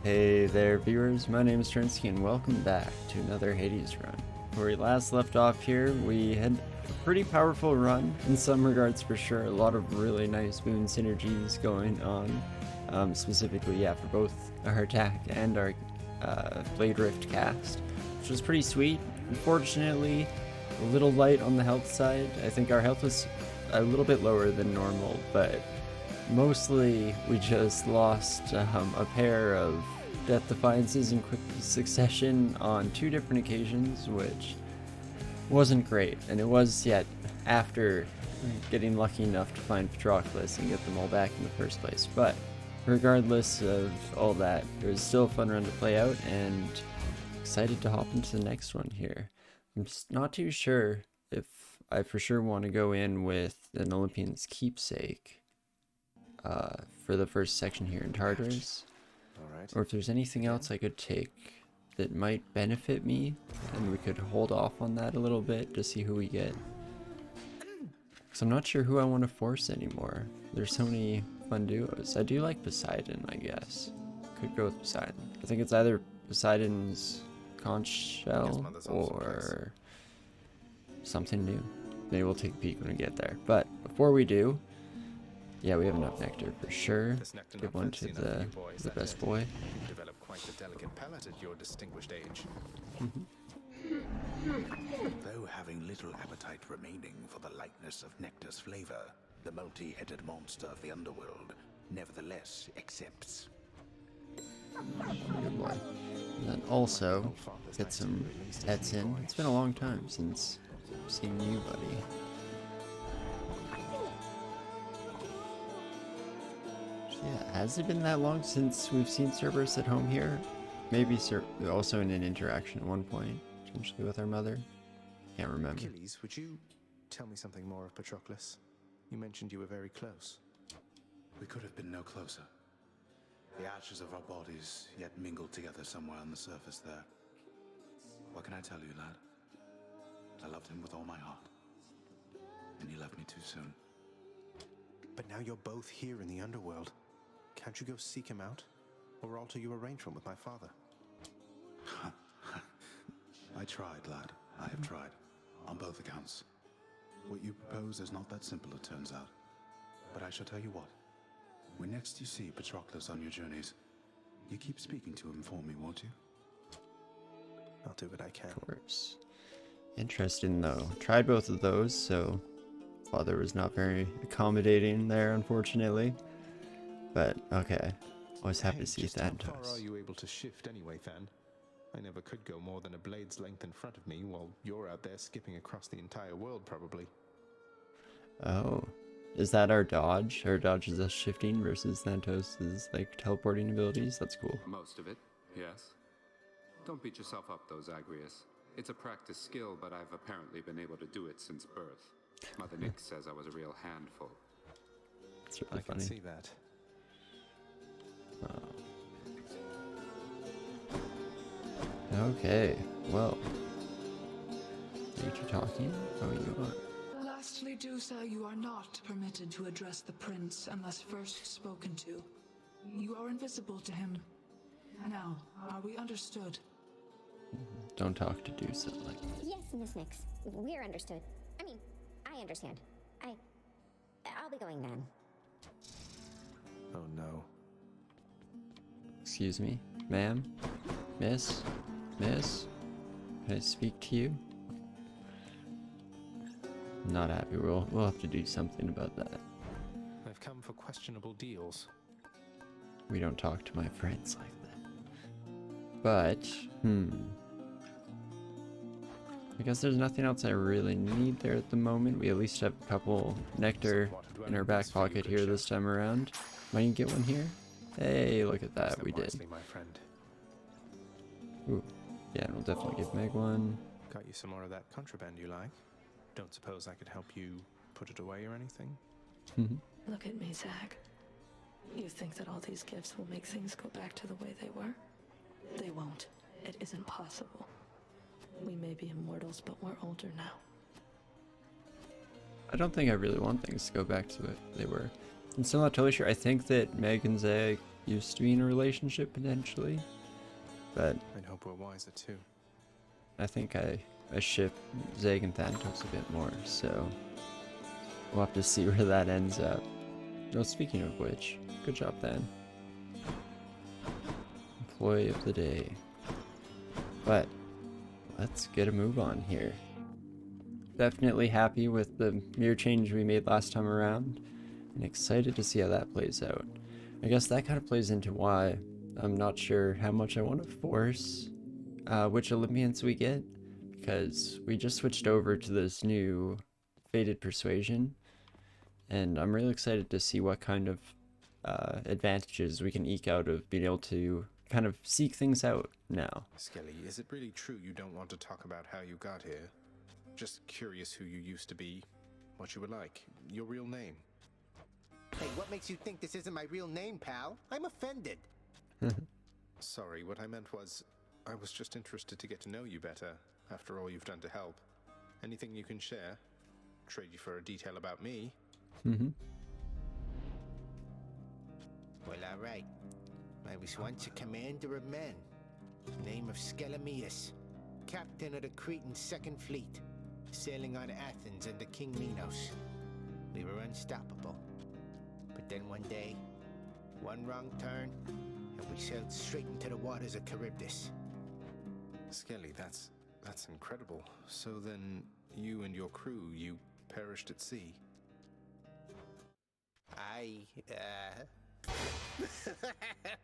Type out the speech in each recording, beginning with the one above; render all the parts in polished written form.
Hey there viewers, my name is Torinski and welcome back to another Hades run. Where we last left off here, we had a pretty powerful run in some regards for sure. A lot of really nice boon synergies going on, specifically for both our attack and our Blade Rift cast, which was pretty sweet. Unfortunately, a little light on the health side. I think our health was a little bit lower than normal, but mostly we just lost a pair of Death Defiances in quick succession on two different occasions, which wasn't great. And it was yet after getting lucky enough to find Patroclus and get them all back in the first place. But regardless of all that, it was still a fun run to play out, and excited to hop into the next one here. I'm just not too sure if I for sure want to go in with an Olympian's Keepsake for the first section here in Tartarus, or if there's anything else I could take that might benefit me, and we could hold off on that a little bit to see who we get. Because I'm not sure who I want to force anymore. There's so many fun duos. I do like Poseidon, I guess. Could go with Poseidon. I think it's either Poseidon's conch shell or something new. Maybe we'll take a peek when we get there. But before we do, yeah, we have enough nectar for sure. Give one to the best boy. You develop quite a delicate palate at your distinguished age. Though having little appetite remaining for the lightness of nectar's flavor, the multi-headed monster of the underworld nevertheless accepts. Good boy. And then also get some pets in. It's been a long time since I've seen you, buddy. Yeah, has it been that long since we've seen Cerberus at home here? Maybe also in an interaction at one point, potentially with our mother. Can't remember. Achilles, would you tell me something more of Patroclus? You mentioned you were very close. We could have been no closer. The ashes of our bodies yet mingled together somewhere on the surface there. What can I tell you, lad? I loved him with all my heart. And he left me too soon. But now you're both here in the underworld. Can't you go seek him out? Or alter your arrangement with my father? I tried, lad. I have tried. On both accounts. What you propose is not that simple, it turns out. But I shall tell you what. When next you see Patroclus on your journeys, you keep speaking to him for me, won't you? I'll do what I can. Of course. Interesting though. Tried both of those, so father was not very accommodating there, unfortunately. But okay. Always happy to see Thanatos. How far are you able to shift anyway, Than? I never could go more than a blade's length in front of me, while you're out there skipping across the entire world, probably. Oh. Is that our dodge? Our dodge is us shifting versus Thanatos' like teleporting abilities? That's cool. Most of it, yes. Don't beat yourself up though, Zagreus. It's a practice skill, but I've apparently been able to do it since birth. Mother Nyx says I was a real handful. It's really I can funny. see that. Okay, well. Are you two talking? Oh, you are. Lastly, do sir, you are not permitted to address the prince unless first spoken to. You are invisible to him. Now, are we understood? Don't talk to do so like that. Yes, Miss Nix. We're understood. I mean, I understand. I'll be going then. Oh no. Excuse me, ma'am? Miss? Miss? Can I speak to you? Not happy. We'll have to do something about that. I've come for questionable deals. We don't talk to my friends like that. But, I guess there's nothing else I really need there at the moment. We at least have a couple nectar in our back pocket here this time around. Might you get one here? Hey, look at that. We did. Wisely, my friend. Ooh. Yeah, we'll definitely give Meg one. Got you some more of that contraband you like? Don't suppose I could help you put it away or anything? Look at me, Zag. You think that all these gifts will make things go back to the way they were? They won't. It isn't possible. We may be immortals, but we're older now. I don't think I really want things to go back to what they were. I'm still not totally sure. I think that Meg and Zag used to be in a relationship potentially, but I'd hope we're wiser too. I think I ship Zeg and Thanatos a bit more, so we'll have to see where that ends up. No, speaking of which, good job then. Employee of the day. But let's get a move on here. Definitely happy with the mirror change we made last time around, and excited to see how that plays out. I guess that kind of plays into why I'm not sure how much I want to force which Olympians we get, because we just switched over to this new Fated Persuasion, and I'm really excited to see what kind of advantages we can eke out of being able to kind of seek things out now. Skelly, is it really true you don't want to talk about how you got here? Just curious who you used to be, what you were like, your real name. Hey, what makes you think this isn't my real name, pal? I'm offended. Sorry, what I meant was, I was just interested to get to know you better, after all you've done to help. Anything you can share? Trade you for a detail about me? Mm-hmm. Well, all right. I was once a commander of men. Name of Skelemius, captain of the Cretan Second Fleet, sailing on Athens under King Minos. We were unstoppable. But then one day, one wrong turn, and we sailed straight into the waters of Charybdis. Skelly, that's incredible. So then, you and your crew, you perished at sea?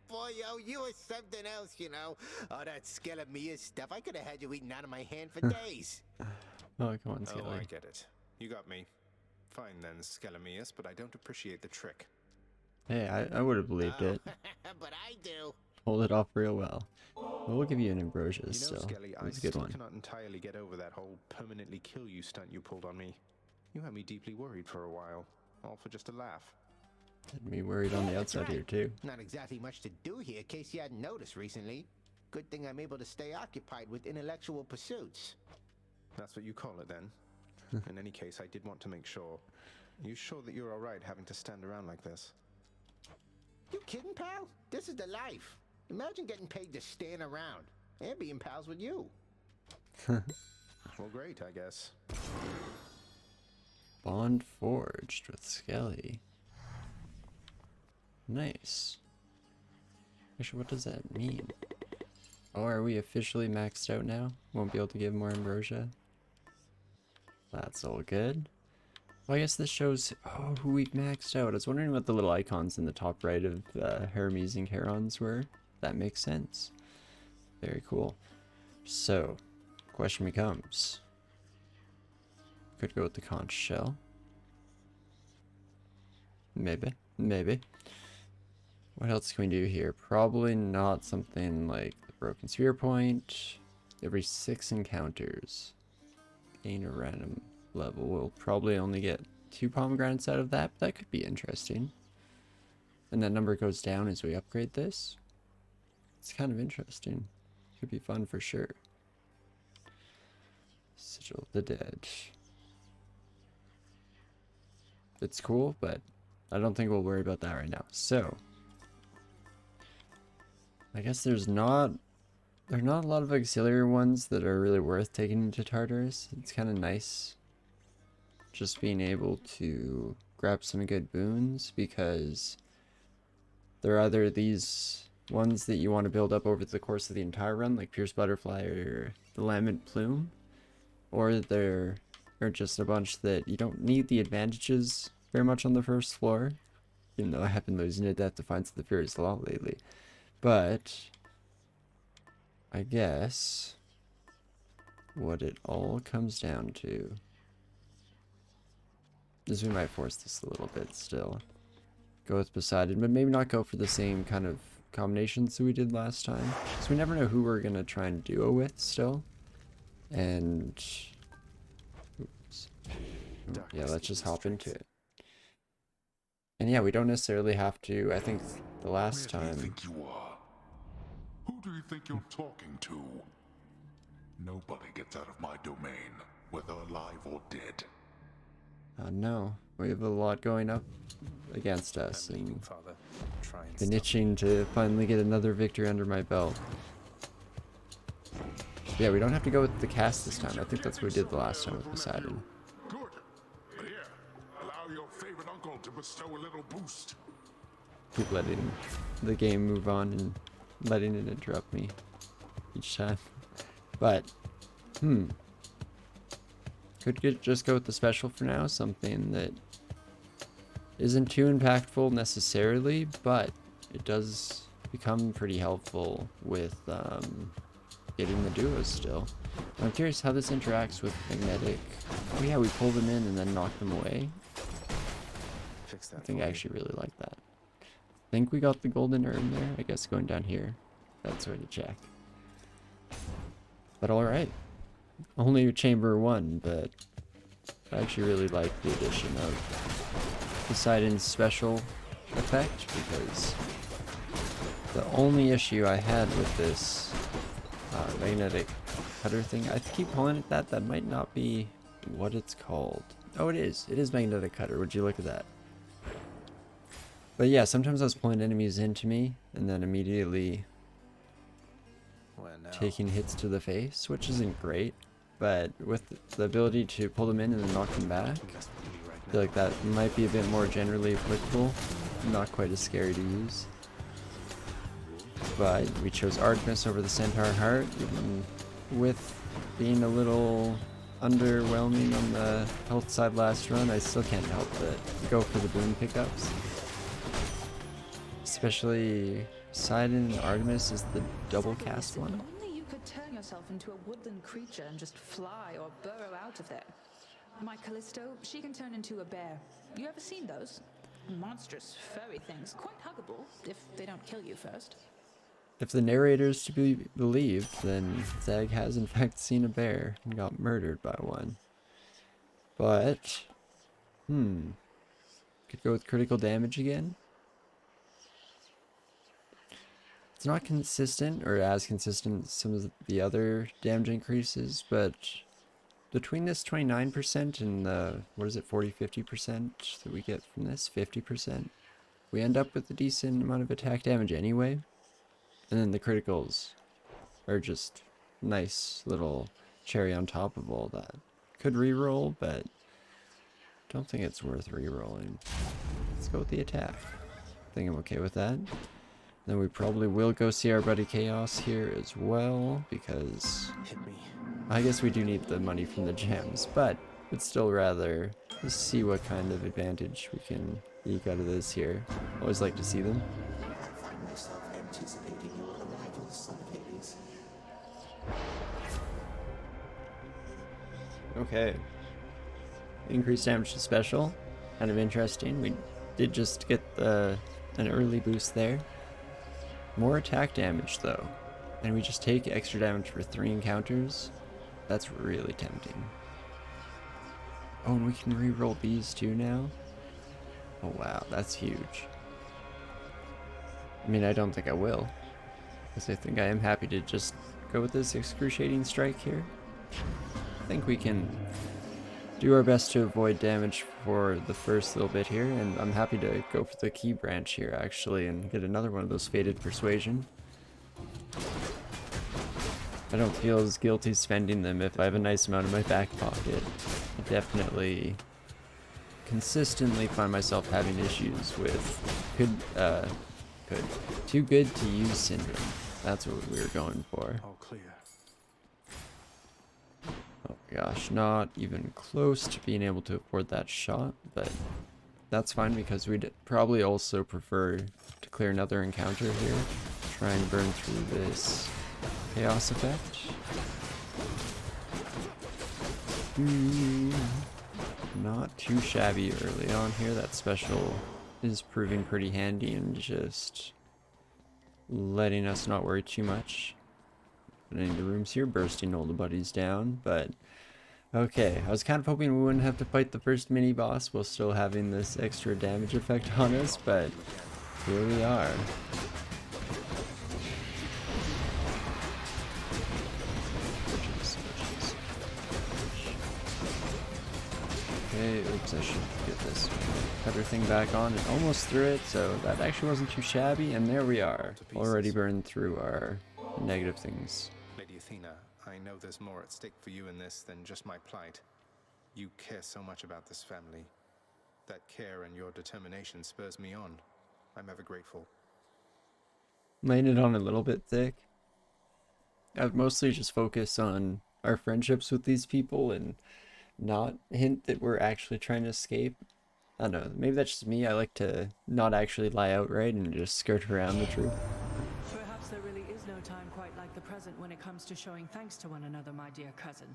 Boy, yo, you were something else, you know. All that Skelemius stuff, I could have had you eating out of my hand for days. Oh, come on, Oh, Skelly. I get it. You got me. Fine then, Skelemius, but I don't appreciate the trick. Hey, I would have believed it. But I do. Pulled it off real well. Well, we'll give you an ambrosia, You know, so Skelly, it I was a good still one. cannot entirely get over that whole permanently kill you stunt you pulled on me. You had me deeply worried for a while, all for just a laugh. Had me worried on the That's outside right. here too. Not exactly much to do here, in case you hadn't noticed recently. Good thing I'm able to stay occupied with intellectual pursuits. That's what you call it then? In any case, I did want to make sure. Are you sure that you're alright having to stand around like this? You kidding, pal? This is the life. Imagine getting paid to stand around and being pals with you. Well, great, I guess. Bond forged with Skelly. Nice. Actually, what does that mean? Oh, are we officially maxed out now? Won't be able to give more ambrosia? That's all good. Well, I guess this shows who we've maxed out. I was wondering what the little icons in the top right of Hermes and Charons were. That makes sense. Very cool. So, question becomes, could go with the conch shell. Maybe. What else can we do here? Probably not something like the broken spear point. Every 6 encounters. Gain a random level. We'll probably only get 2 pomegranates out of that, but that could be interesting. And that number goes down as we upgrade this. It's kind of interesting. Could be fun for sure. Sigil of the Dead. It's cool, but I don't think we'll worry about that right now. So, I guess there are not a lot of auxiliary ones that are really worth taking into Tartarus. It's kind of nice just being able to grab some good boons, because there are either these ones that you want to build up over the course of the entire run, like Pierce Butterfly or the Lament Plume, or there are just a bunch that you don't need the advantages very much on the first floor, even though I have been losing to Death Defiance of the Furies a lot lately. But I guess what it all comes down to is we might force this a little bit still. Go with Poseidon, but maybe not go for the same kind of combinations that we did last time, because we never know who we're going to try and duo with still. And oops. Yeah, let's just hop into it. And yeah, we don't necessarily have to. I think the last Where do time... you think you are? Who do you think you're talking to? Nobody gets out of my domain, whether alive or dead. No, we have a lot going up against us, I'm leaving, and Father. Try and been stop itching to finally get another victory under my belt. Yeah, we don't have to go with the cast this time. I think that's what we did the last time with Poseidon. Good. But here, allow your favorite uncle to bestow a little boost. Keep letting the game move on and letting it interrupt me each time. But, just go with the special for now. Something that isn't too impactful necessarily, but it does become pretty helpful with getting the duos still. I'm curious how this interacts with magnetic. Oh yeah, we pull them in and then knock them away. Fix that I think for I me. actually really like that. I think we got the golden urn there. I guess going down here. That's where to check. But alright. Only chamber 1, but I actually really like the addition of Poseidon's special effect, because the only issue I had with this magnetic cutter thing, I keep calling it that. That might not be what it's called. Oh, it is. It is magnetic cutter. Would you look at that? But yeah, sometimes I was pulling enemies into me and then immediately Where now? taking hits to the face, which isn't great. But with the ability to pull them in and then knock them back, Must be right I feel like that might be a bit more generally applicable. Not quite as scary to use. But we chose Artemis over the Centaur Heart, even with being a little underwhelming on the health side last run. I still can't help but go for the boon pickups. Especially Poseidon and Artemis is the double cast one. Only you could turn yourself into a woodland creature and just fly or burrow out of there. My Callisto, she can turn into a bear. You ever seen those? Monstrous, furry things, quite huggable, if they don't kill you first. If the narrator is to be believed, then Zag has in fact seen a bear and got murdered by one. But, could go with critical damage again. It's not consistent, or as consistent as some of the other damage increases, but between this 29% and the, 40-50% that we get from this, 50%, we end up with a decent amount of attack damage anyway. And then the criticals are just nice little cherry on top of all that. Could reroll, but don't think it's worth rerolling. Let's go with the attack. I think I'm okay with that. Then we probably will go see our buddy Chaos here as well, because Hit me. I guess we do need the money from the gems, but would still rather just see what kind of advantage we can eke out of this here. Always like to see them. I find myself anticipating your arrival, son of Hades. Okay. Increased damage to special. Kind of interesting. We did just get an early boost there. More attack damage though. And we just take extra damage for 3 encounters. That's really tempting. Oh, and we can re-roll these too now? Oh wow, that's huge. I mean, I don't think I will. Because I think I am happy to just go with this excruciating strike here. I think we can do our best to avoid damage for the first little bit here, and I'm happy to go for the key branch here actually and get another one of those Fated Persuasion. I don't feel as guilty spending them if I have a nice amount in my back pocket. I definitely consistently find myself having issues with too good to use syndrome. That's what we were going for. All clear. Oh gosh, not even close to being able to afford that shot, but that's fine because we'd probably also prefer to clear another encounter here. Try and burn through this chaos effect. Not too shabby early on here. That special is proving pretty handy and just letting us not worry too much. Opening the rooms here, bursting all the buddies down, but okay, I was kind of hoping we wouldn't have to fight the first mini boss while still having this extra damage effect on us, but here we are. Okay, oops, I should get this cutter thing back on and almost through it, so that actually wasn't too shabby, and there we are. Already burned through our negative things. Lady Athena, I know there's more at stake for you in this than just my plight. You care so much about this family. That care and your determination spurs me on. I'm ever grateful. Laying it on a little bit thick. I would mostly just focus on our friendships with these people and not hint that we're actually trying to escape. I don't know, maybe that's just me. I like to not actually lie outright and just skirt around the truth. Perhaps there really is no time quite like the present when it comes to showing thanks to one another, my dear cousin.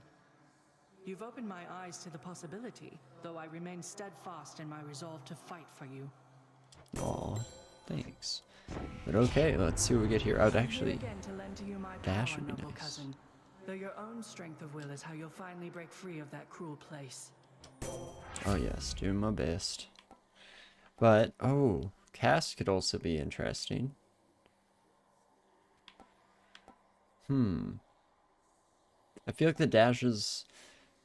You've opened my eyes to the possibility, though I remain steadfast in my resolve to fight for you. Aw, thanks. But okay, let's see what we get here. I would actually dash would be nice. Cousin, though your own strength of will is how you'll finally break free of that cruel place. Oh yes, doing my best. But, oh, cast could also be interesting. I feel like the dash is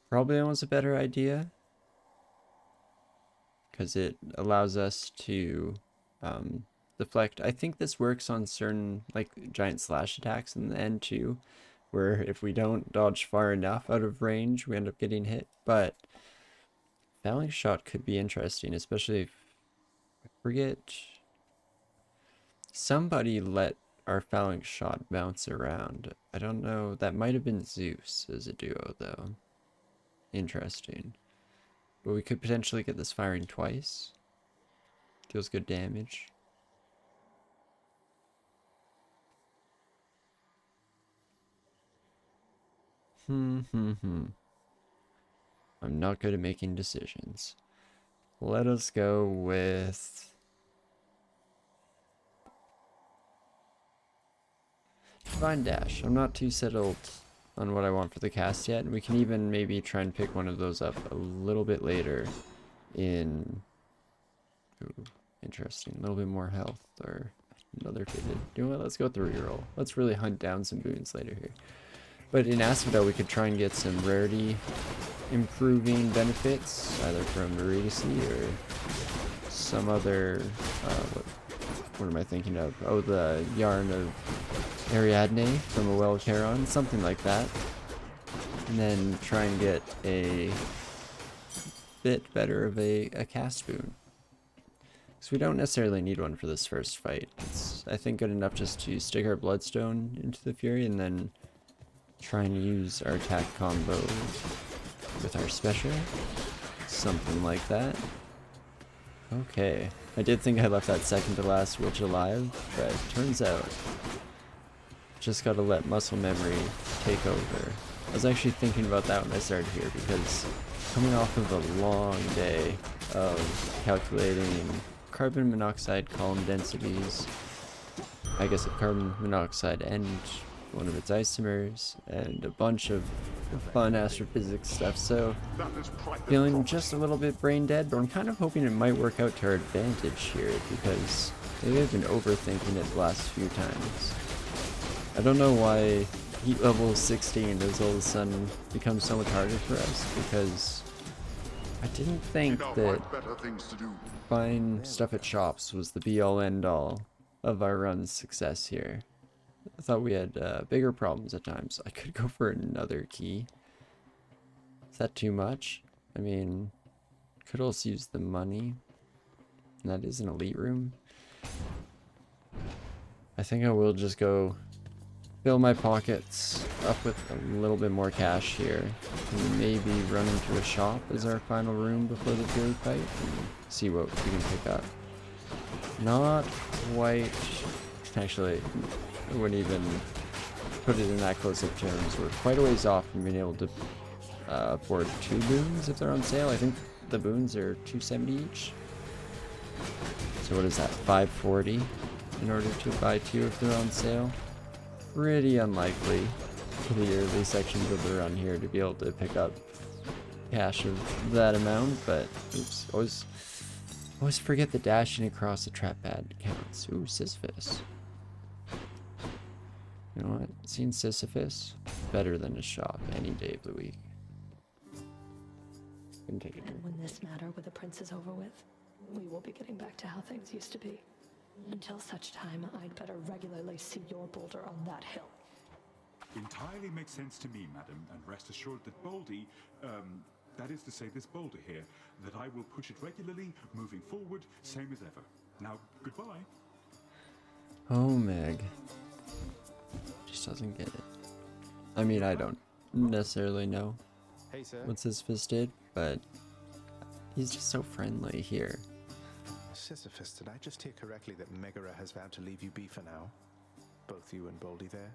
probably almost a better idea, because it allows us to deflect. I think this works on certain like giant slash attacks in the end too, where if we don't dodge far enough out of range, we end up getting hit. But phalanx shot could be interesting, especially if I forget somebody let our phalanx shot bounce around. I don't know, that might have been Zeus as a duo though. Interesting. But we could potentially get this firing twice. Deals good damage. I'm not good at making decisions. Let us go with Divine Dash. I'm not too settled on what I want for the cast yet. We can even maybe try and pick one of those up a little bit later in... Ooh, interesting. A little bit more health or another fitted. You know what? Let's go with the reroll. Let's really hunt down some boons later here. But in Asphodel, we could try and get some rarity improving benefits, either from Eurydice or some other... what am I thinking of? Oh, the Yarn of Ariadne from a Well of Charon, something like that. And then try and get a bit better of a cast boon. So we don't necessarily need one for this first fight. It's, I think, good enough just to stick our Bloodstone into the Fury and then try and use our attack combo with our special. Something like that. Okay. I did think I left that second to last witch alive, but turns out just gotta let muscle memory take over. I was actually thinking about that when I started here, because coming off of a long day of calculating carbon monoxide column densities, I guess of carbon monoxide and one of its isomers, and a bunch of fun astrophysics stuff, so feeling just a little bit brain dead, but I'm kind of hoping it might work out to our advantage here, because maybe I've been overthinking it the last few times. I don't know why heat level 16 has all of a sudden become so much harder for us, because I didn't think that buying stuff at shops was the be-all end-all of our run's success here. I thought we had bigger problems at times. I could go for another key. Is that too much? I mean, could also use the money. And that is an elite room. I think I will just go fill my pockets up with a little bit more cash here. And maybe run into a shop as our final room before the Fury fight and see what we can pick up. Not quite... Actually, I wouldn't even put it in that close-up terms. We're quite a ways off from being able to afford 2 boons if they're on sale. I think the boons are $270 each. So what is that, $540 in order to buy 2 if they're on sale? Pretty unlikely for the early sections of the run here to be able to pick up cash of that amount, but oops, always forget that dashing across the trap pad counts. Ooh, Sisyphus. You know what? Seeing Sisyphus better than a shop any day of the week. container. And when this matter with the prince is over with, we will be getting back to how things used to be. Until such time, I'd better regularly see your boulder on that hill. Entirely makes sense to me, madam, and rest assured that Baldy, that is to say this boulder here, that I will push it regularly, moving forward, same as ever. Now, goodbye. Oh, Meg. Just doesn't get it. I mean, I don't necessarily know Hey, sir. what Sisyphus did, but he's just so friendly here. Sisyphus, did I just hear correctly that Megara has vowed to leave you be for now? Both you and Baldy there?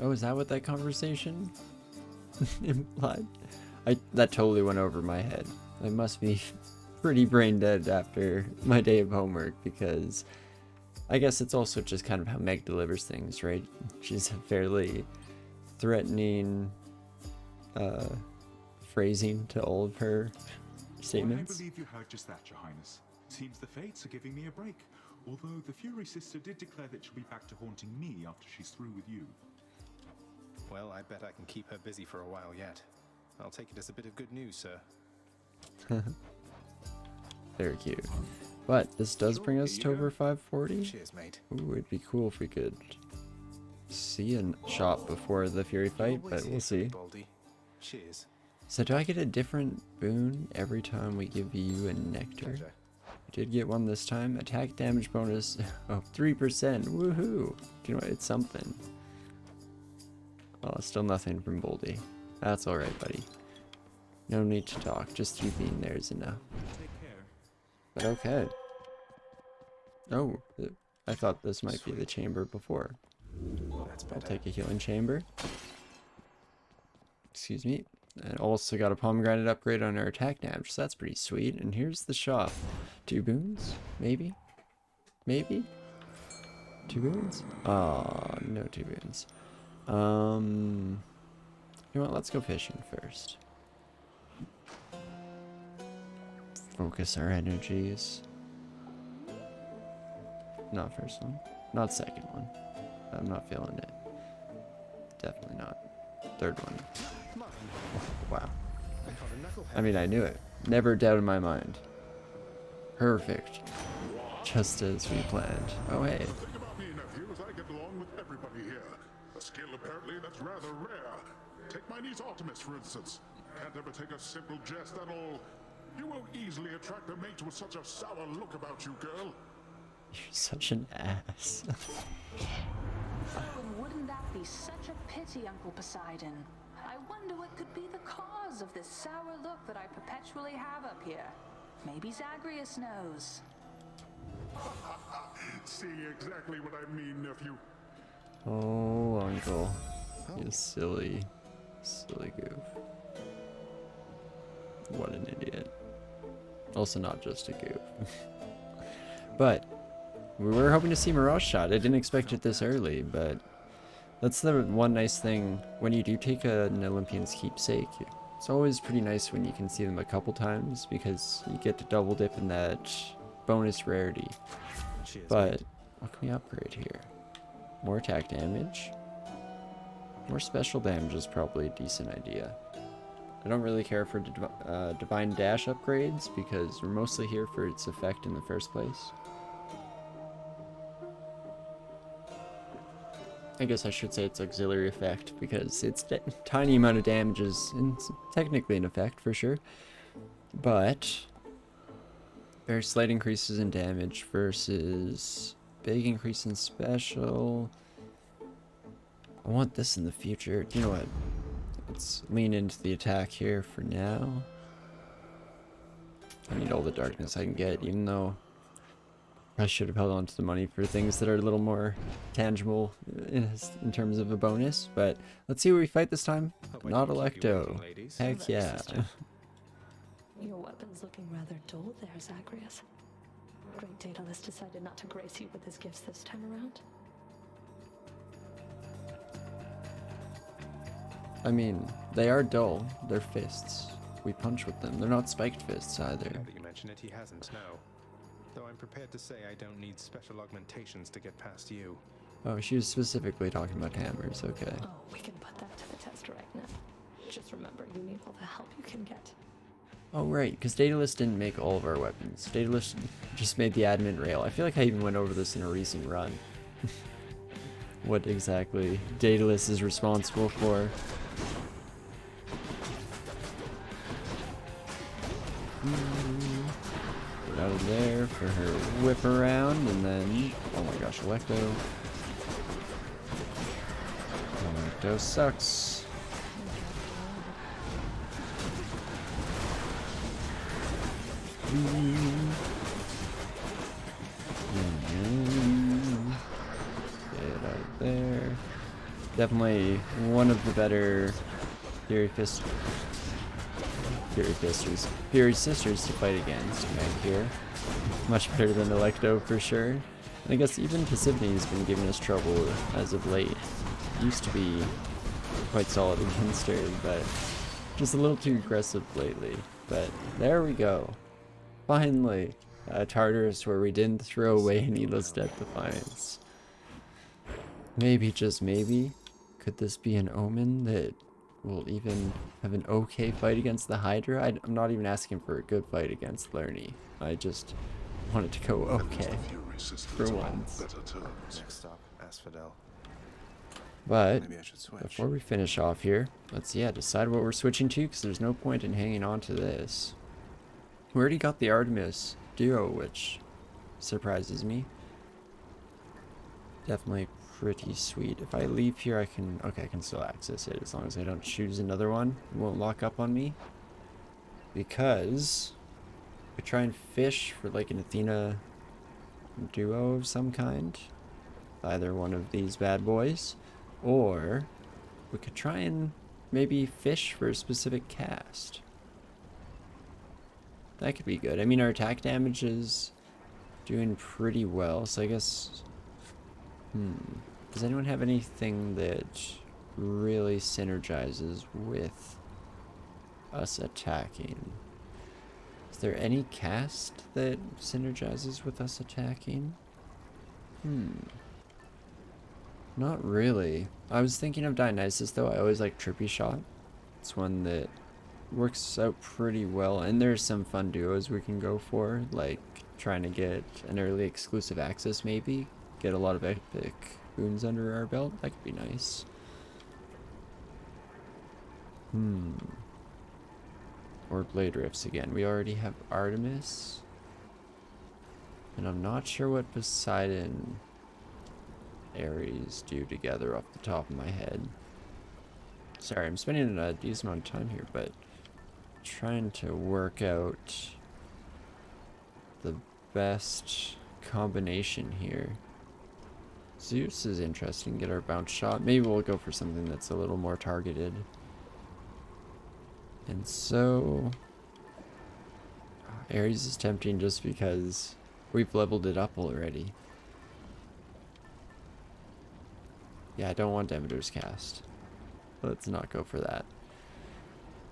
Oh, is that what that conversation implied? That totally went over my head. I must be pretty brain dead after my day of homework, because I guess it's also just kind of how Meg delivers things, right? She's a fairly threatening phrasing to all of her statements. Well, I believe you heard just that, Your Highness. Seems the fates are giving me a break. Although the Fury Sister did declare that she'll be back to haunting me after she's through with you. Well, I bet I can keep her busy for a while yet. I'll take it as a bit of good news, sir. Very cute. But this does bring us to over 540. Cheers, mate. Ooh, it'd be cool if we could see a shop before the Fury fight, but we'll see. Baldy. Cheers. So do I get a different boon every time we give you a nectar? Pleasure. I did get one this time. Attack damage bonus of 3%. Woohoo! You know what? It's something. Oh, still nothing from Boldy. That's alright, buddy. No need to talk. Just you being there is enough. Take care. But okay. Oh, I thought this might be the chamber before. That's I'll better. take a healing chamber. Excuse me. And also got a pomegranate upgrade on our attack damage, so that's pretty sweet. And here's the shop. 2 boons? Maybe? Maybe? 2 boons? Aw, no 2 boons. You know what? Let's go fishing first. Focus our energies. Not first one. Not second one. I'm not feeling it. Definitely not. Third one. Wow. I mean, I knew it. Never doubted my mind. Perfect. Just as we planned. Oh, hey. Think about me, nephew, as I get along with everybody here. A skill apparently that's rather rare. Take my niece Artemis, for instance. Can't ever take a simple jest at all. You won't easily attract a mate with such a sour look about you, girl. You're such an ass. Oh, wouldn't that be such a pity, Uncle Poseidon? I wonder what could be the cause of this sour look that I perpetually have up here. Maybe Zagreus knows. See exactly what I mean, nephew. Oh, uncle. You silly, silly goof. What an idiot. Also not just a goof. But we were hoping to see Mirage Shot. I didn't expect it this early, but that's the one nice thing when you do take an Olympian's keepsake. It's always pretty nice when you can see them a couple times because you get to double dip in that bonus rarity. Cheers, But mate. what can we upgrade here? More attack damage. More special damage is probably a decent idea. I don't really care for Divine Dash upgrades because we're mostly here for its effect in the first place. I guess I should say it's auxiliary effect because it's tiny amount of damage is technically an effect for sure. But very slight increases in damage versus big increase in special. I want this in the future. You know what? Let's lean into the attack here for now. I need all the darkness I can get, even though I should have held on to the money for things that are a little more tangible in terms of a bonus. But let's see what we fight this time. Not Electo. Heck yeah. Your weapon's looking rather dull there, Zagreus. Great Daedalus decided not to grace you with his gifts this time around. I mean, they are dull. They're fists. We punch with them. They're not spiked fists either. Now that you mention it, he hasn't, no. Though I'm prepared to say I don't need special augmentations to get past you. Oh, she was specifically talking about hammers. Okay. Oh, we can put that to the test right now. Just remember, you need all the help you can get. Oh, right, because Daedalus didn't make all of our weapons. Daedalus just made the adamant rail. I feel like I even went over this in a recent run. What exactly Daedalus is responsible for. Get out of there for her whip around, and then... Oh my gosh, Electo. Electo sucks. Get out there. Definitely one of the better Fury Sisters to fight against right here. Much better than Electo for sure. And I guess even Pasivni has been giving us trouble as of late. Used to be quite solid against her, but just a little too aggressive lately. But there we go. Finally, Tartarus where we didn't throw away Needless Death Defiance. Maybe, just maybe, could this be an omen that will even have an okay fight against the Hydra? I'm not even asking for a good fight against Lerny. I just want it to go okay for once. Next stop, Asphodel. But Maybe I should switch. before we finish off here, let's decide what we're switching to, because there's no point in hanging on to this. We already got the Artemis duo, which surprises me. Definitely pretty sweet. If I leave here, I can still access it as long as I don't choose another one. It won't lock up on me. Because we try and fish for like an Athena duo of some kind. Either one of these bad boys. Or we could try and maybe fish for a specific cast. That could be good. I mean, our attack damage is doing pretty well, so I guess... Does anyone have anything that really synergizes with us attacking? Is there any cast that synergizes with us attacking? Not really. I was thinking of Dionysus though. I always like Trippy Shot. It's one that works out pretty well, and there's some fun duos we can go for, like trying to get an early exclusive access maybe. Get a lot of epic boons under our belt. That could be nice. Or Blade Rifts again. We already have Artemis. And I'm not sure what Poseidon Ares do together off the top of my head. Sorry, I'm spending a decent amount of time here, but trying to work out the best combination here. Zeus is interesting. Get our bounce shot. Maybe we'll go for something that's a little more targeted. And so Ares is tempting just because we've leveled it up already. Yeah, I don't want Demeter's cast. Let's not go for that.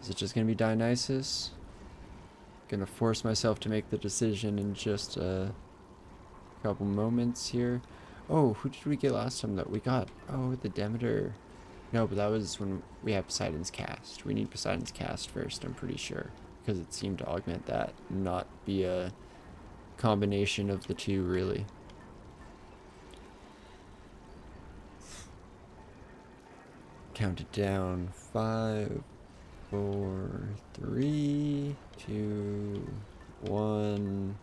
Is it just gonna be Dionysus? Gonna force myself to make the decision in just a couple moments here. Oh, who did we get last time that we got? Oh, the Demeter. No, but that was when we had Poseidon's cast. We need Poseidon's cast first, I'm pretty sure. Because it seemed to augment that, not be a combination of the two, really. Count it down. 5, 4, 3, 2, 1.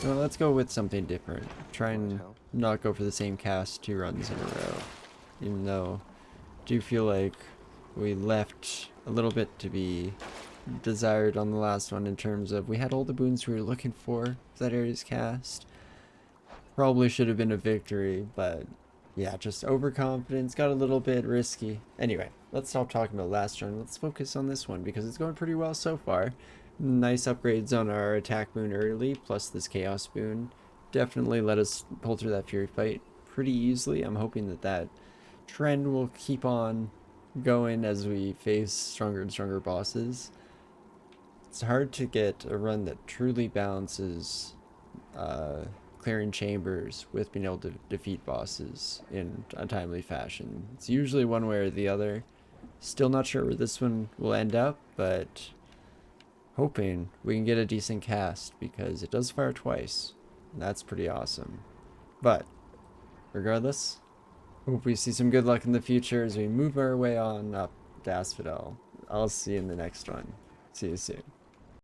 Well, let's go with something different. Try and not go for the same cast 2 runs in a row. Even though I do feel like we left a little bit to be desired on the last one in terms of we had all the boons we were looking for that Ares cast. Probably should have been a victory, but yeah, just overconfidence, got a little bit risky. Anyway, let's stop talking about last run. Let's focus on this one because it's going pretty well so far. Nice upgrades on our attack boon early, plus this chaos boon. Definitely let us pull through that fury fight pretty easily. I'm hoping that that trend will keep on going as we face stronger and stronger bosses. It's hard to get a run that truly balances clearing chambers with being able to defeat bosses in a timely fashion. It's usually one way or the other. Still not sure where this one will end up, but hoping we can get a decent cast, because it does fire twice. And that's pretty awesome. But regardless, hope we see some good luck in the future as we move our way on up to Asphodel. I'll see you in the next one. See you soon.